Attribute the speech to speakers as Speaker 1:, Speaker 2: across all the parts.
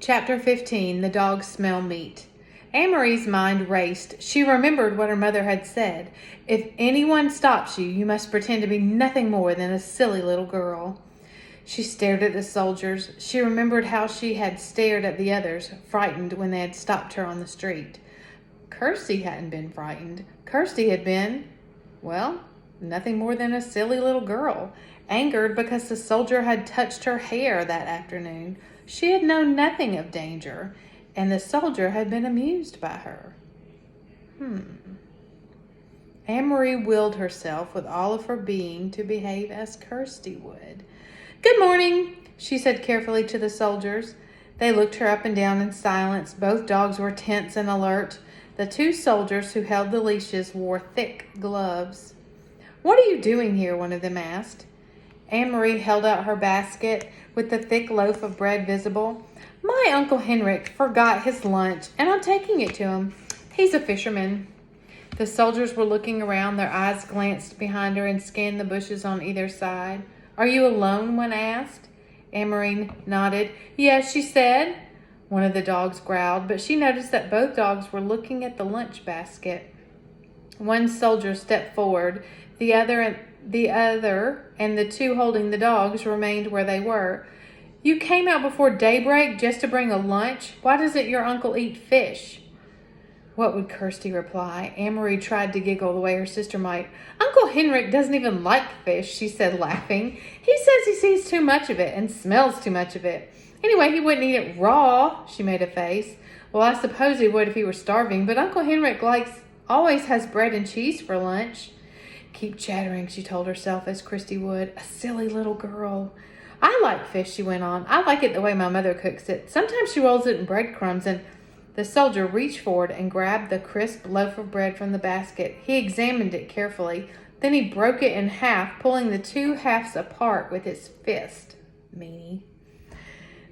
Speaker 1: Chapter 15, The Dogs Smell Meat. Anne-Marie's mind raced. She remembered what her mother had said. If anyone stops you, you must pretend to be nothing more than a silly little girl. She stared at the soldiers. She remembered how she had stared at the others, frightened when they had stopped her on the street. Kirsty hadn't been frightened. Kirsty had been, well, nothing more than a silly little girl, angered because the soldier had touched her hair that afternoon. She had known nothing of danger, and the soldier had been amused by her. Anne-Marie willed herself with all of her being to behave as Kirsty would. "Good morning," she said carefully to the soldiers. They looked her up and down in silence. Both dogs were tense and alert. The two soldiers who held the leashes wore thick gloves. "What are you doing here?" one of them asked. Anne-Marie held out her basket with the thick loaf of bread visible. "My Uncle Henrik forgot his lunch, and I'm taking it to him. He's a fisherman." The soldiers were looking around. Their eyes glanced behind her and scanned the bushes on either side. "Are you alone?" one asked. Anne-Marie nodded. "Yes," she said. One of the dogs growled, but she noticed that both dogs were looking at the lunch basket. One soldier stepped forward. The other and the two holding the dogs remained where they were. "You came out before daybreak just to bring a lunch? Why doesn't your uncle eat fish?" What would Kirsty reply? Anne-Marie tried to giggle the way her sister might. "Uncle Henrik doesn't even like fish," she said, laughing. "He says he sees too much of it and smells too much of it. Anyway, he wouldn't eat it raw." She made a face. "Well, I suppose he would if he were starving, but Uncle Henrik always has bread and cheese for lunch." "Keep chattering," she told herself, as Kirsty would. A silly little girl. "I like fish," she went on. "I like it the way my mother cooks it. Sometimes she rolls it in breadcrumbs." And the soldier reached forward and grabbed the crisp loaf of bread from the basket. He examined it carefully. Then he broke it in half, pulling the two halves apart with his fist. Meanie.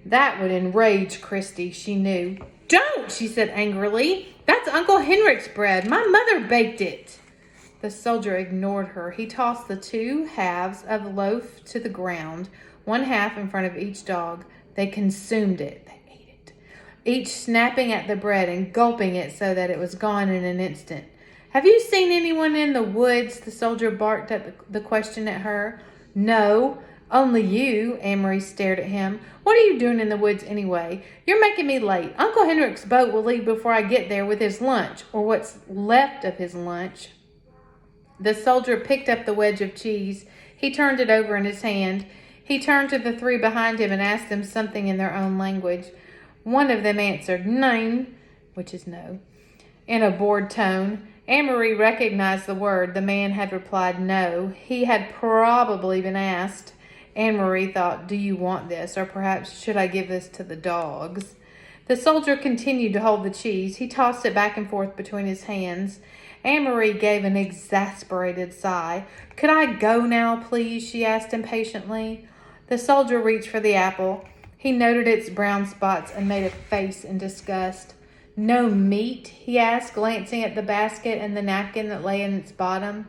Speaker 1: That would enrage Kirsty, she knew. "Don't," she said angrily. "That's Uncle Henrik's bread. My mother baked it." The soldier ignored her. He tossed the two halves of the loaf to the ground, one half in front of each dog. They consumed it. They ate it, each snapping at the bread and gulping it so that it was gone in an instant. "Have you seen anyone in the woods?" The soldier barked at the question at her. "No, only you." Anne-Marie stared at him. "What are you doing in the woods anyway? You're making me late. Uncle Henrik's boat will leave before I get there with his lunch, or what's left of his lunch." The soldier picked up the wedge of cheese. He turned it over in his hand. He turned to the three behind him and asked them something in their own language. One of them answered, "Nein," which is no, in a bored tone. Anne-Marie recognized the word. The man had replied no. He had probably been asked. Anne-Marie thought, "Do you want this? Or perhaps, should I give this to the dogs?" The soldier continued to hold the cheese. He tossed it back and forth between his hands. Anne-Marie gave an exasperated sigh. "Could I go now, please?" she asked impatiently. The soldier reached for the apple. He noted its brown spots and made a face in disgust. "No meat?" he asked, glancing at the basket and the napkin that lay in its bottom.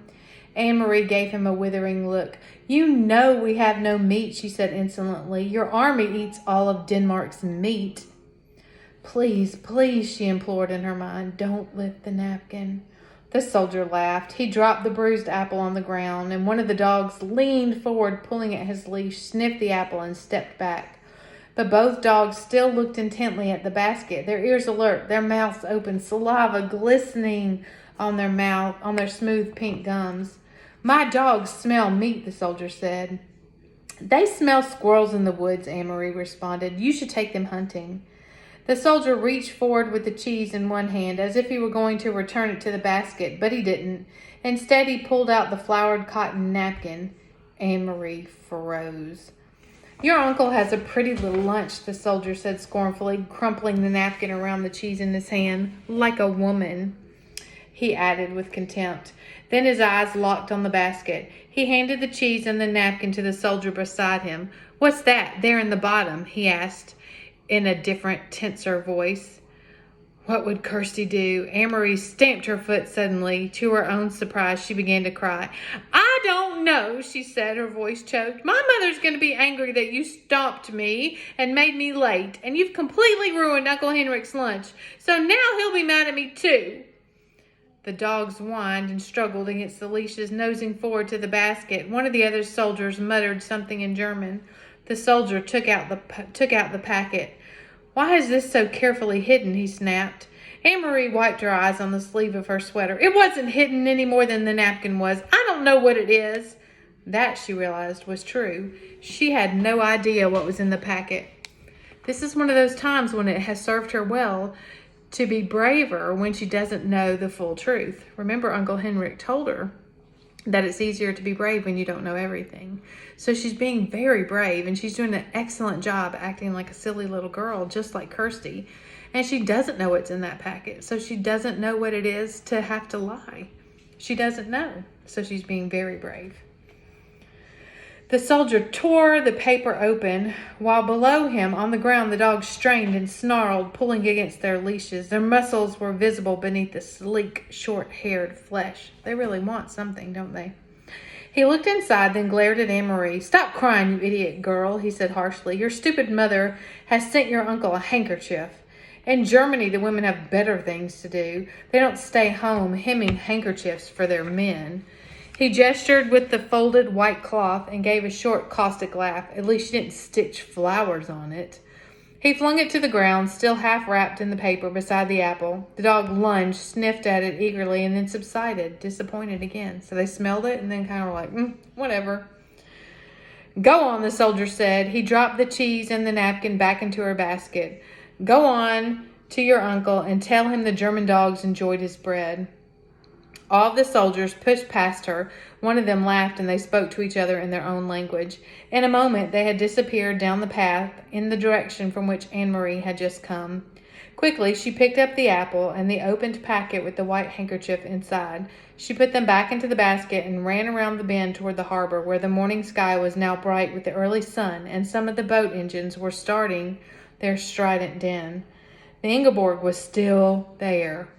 Speaker 1: Anne-Marie gave him a withering look. "You know we have no meat," she said insolently. "Your army eats all of Denmark's meat." "Please, please," she implored in her mind, "don't lift the napkin." The soldier laughed. He dropped the bruised apple on the ground, and one of the dogs leaned forward, pulling at his leash, sniffed the apple, and stepped back. But both dogs still looked intently at the basket, their ears alert, their mouths open, saliva glistening on their smooth pink gums. "My dogs smell meat," the soldier said. "They smell squirrels in the woods," Anne-Marie responded. "You should take them hunting." The soldier reached forward with the cheese in one hand, as if he were going to return it to the basket, but he didn't. Instead, he pulled out the flowered cotton napkin. Anne-Marie froze. "Your uncle has a pretty little lunch," the soldier said scornfully, crumpling the napkin around the cheese in his hand. "Like a woman," he added with contempt. Then his eyes locked on the basket. He handed the cheese and the napkin to the soldier beside him. "What's that there in the bottom?" he asked in a different, tenser voice. What would Kirsty do? Anne-Marie stamped her foot suddenly. To her own surprise, she began to cry. "I don't don't know, she said, her voice choked. My mother's going to be angry that you stopped me and made me late, and you've completely ruined Uncle Henrik's lunch. So now he'll be mad at me too. The dogs whined and struggled against the leashes, nosing forward to the basket. One of the other soldiers muttered something in German. The soldier took out the packet. Why is this so carefully hidden? He snapped. Anne-Marie wiped her eyes on the sleeve of her sweater. It wasn't hidden any more than the napkin was. I don't know what it is. That, she realized, was true. She had no idea what was in the packet. This is one of those times when it has served her well to be braver when she doesn't know the full truth. Remember, Uncle Henrik told her that it's easier to be brave when you don't know everything. So she's being very brave, and she's doing an excellent job acting like a silly little girl, just like Kirsty. And she doesn't know what's in that packet, so she doesn't know what it is to have to lie. She doesn't know, so she's being very brave. The soldier tore the paper open, while below him, on the ground, the dogs strained and snarled, pulling against their leashes. Their muscles were visible beneath the sleek, short-haired flesh. They really want something, don't they? He looked inside, then glared at Anne-Marie. Stop crying, you idiot girl, he said harshly. Your stupid mother has sent your uncle a handkerchief. In Germany, the women have better things to do. They don't stay home hemming handkerchiefs for their men. He gestured with the folded white cloth and gave a short, caustic laugh. At least she didn't stitch flowers on it. He flung it to the ground, still half wrapped in the paper beside the apple. The dog lunged, sniffed at it eagerly, and then subsided, disappointed again. So they smelled it and then kind of were like, whatever. Go on, the soldier said. He dropped the cheese and the napkin back into her basket. Go on to your uncle and tell him the German dogs enjoyed his bread. All of the soldiers pushed past her. One of them laughed, and they spoke to each other in their own language. In a moment, they had disappeared down the path in the direction from which Anne-Marie had just come. Quickly, she picked up the apple and the opened packet with the white handkerchief inside. She put them back into the basket and ran around the bend toward the harbor, where the morning sky was now bright with the early sun, and some of the boat engines were starting their strident din. The Ingeborg was still there,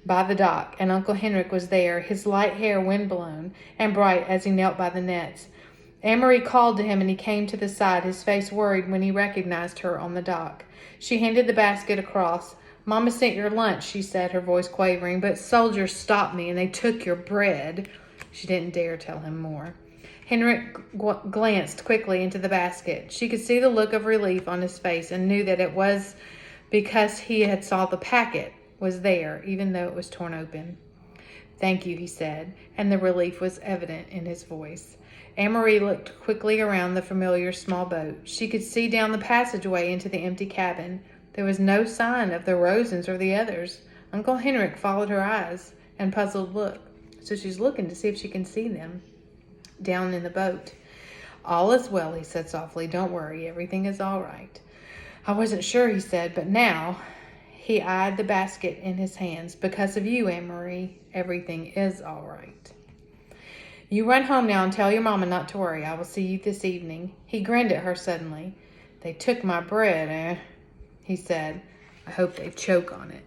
Speaker 1: by the dock, and Uncle Henrik was there, his light hair wind-blown and bright as he knelt by the nets. Anne-Marie called to him, and he came to the side, his face worried when he recognized her on the dock. She handed the basket across. Mama sent your lunch, she said, her voice quavering, but soldiers stopped me, and they took your bread. She didn't dare tell him more. Henrik glanced quickly into the basket. She could see the look of relief on his face and knew that it was because he had saw the packet was there, even though it was torn open. Thank you, he said, and the relief was evident in his voice. Anne-Marie looked quickly around the familiar small boat. She could see down the passageway into the empty cabin. There was no sign of the Rosens or the others. Uncle Henrik followed her eyes and puzzled look, so she's looking to see if she can see them down in the boat. All is well, he said softly. Don't worry, everything is all right. I wasn't sure, he said, but now... He eyed the basket in his hands. Because of you, Anne-Marie, everything is all right. You run home now and tell your mama not to worry. I will see you this evening. He grinned at her suddenly. They took my bread, he said. I hope they choke on it.